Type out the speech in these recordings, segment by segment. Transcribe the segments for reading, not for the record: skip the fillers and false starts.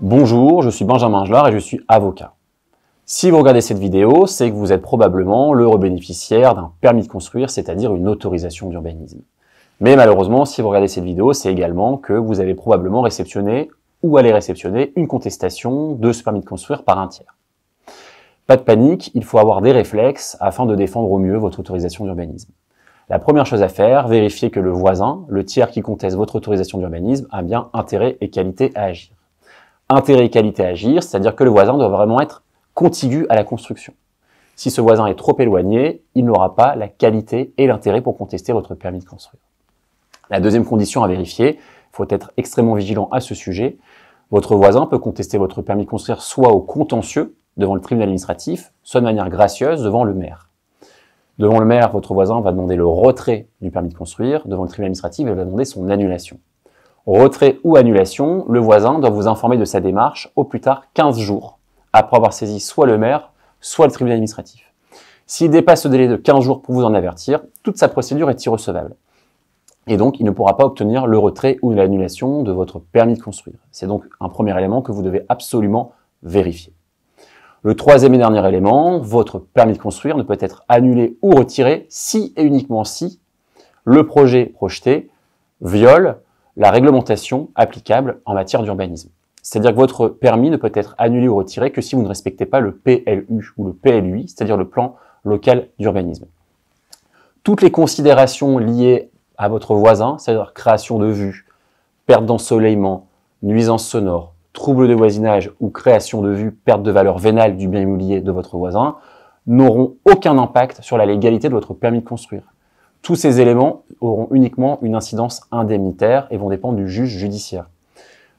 Bonjour, je suis Benjamin Gelard et je suis avocat. Si vous regardez cette vidéo, c'est que vous êtes probablement l'heureux bénéficiaire d'un permis de construire, c'est-à-dire une autorisation d'urbanisme. Mais malheureusement, si vous regardez cette vidéo, c'est également que vous avez probablement réceptionné ou allez réceptionner une contestation de ce permis de construire par un tiers. Pas de panique, il faut avoir des réflexes afin de défendre au mieux votre autorisation d'urbanisme. La première chose à faire, vérifier que le voisin, le tiers qui conteste votre autorisation d'urbanisme, a bien intérêt et qualité à agir. Intérêt et qualité à agir, c'est-à-dire que le voisin doit vraiment être contigu à la construction. Si ce voisin est trop éloigné, il n'aura pas la qualité et l'intérêt pour contester votre permis de construire. La deuxième condition à vérifier, il faut être extrêmement vigilant à ce sujet. Votre voisin peut contester votre permis de construire soit au contentieux, devant le tribunal administratif, soit de manière gracieuse devant le maire. Devant le maire, votre voisin va demander le retrait du permis de construire. Devant le tribunal administratif, il va demander son annulation. Retrait ou annulation, le voisin doit vous informer de sa démarche au plus tard 15 jours, après avoir saisi soit le maire, soit le tribunal administratif. S'il dépasse ce délai de 15 jours pour vous en avertir, toute sa procédure est irrecevable. Et donc, il ne pourra pas obtenir le retrait ou l'annulation de votre permis de construire. C'est donc un premier élément que vous devez absolument vérifier. Le troisième et dernier élément, votre permis de construire ne peut être annulé ou retiré si et uniquement si le projet projeté viole la réglementation applicable en matière d'urbanisme. C'est-à-dire que votre permis ne peut être annulé ou retiré que si vous ne respectez pas le PLU ou le PLUI, c'est-à-dire le plan local d'urbanisme. Toutes les considérations liées à votre voisin, c'est-à-dire création de vue, perte d'ensoleillement, nuisance sonore, trouble de voisinage ou création de vue, perte de valeur vénale du bien immobilier de votre voisin, n'auront aucun impact sur la légalité de votre permis de construire. Tous ces éléments auront uniquement une incidence indemnitaire et vont dépendre du juge judiciaire.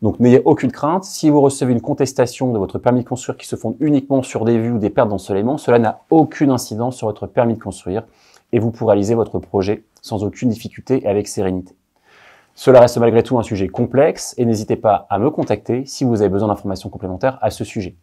Donc n'ayez aucune crainte, si vous recevez une contestation de votre permis de construire qui se fonde uniquement sur des vues ou des pertes d'ensoleillement, cela n'a aucune incidence sur votre permis de construire et vous pourrez réaliser votre projet sans aucune difficulté et avec sérénité. Cela reste malgré tout un sujet complexe et n'hésitez pas à me contacter si vous avez besoin d'informations complémentaires à ce sujet.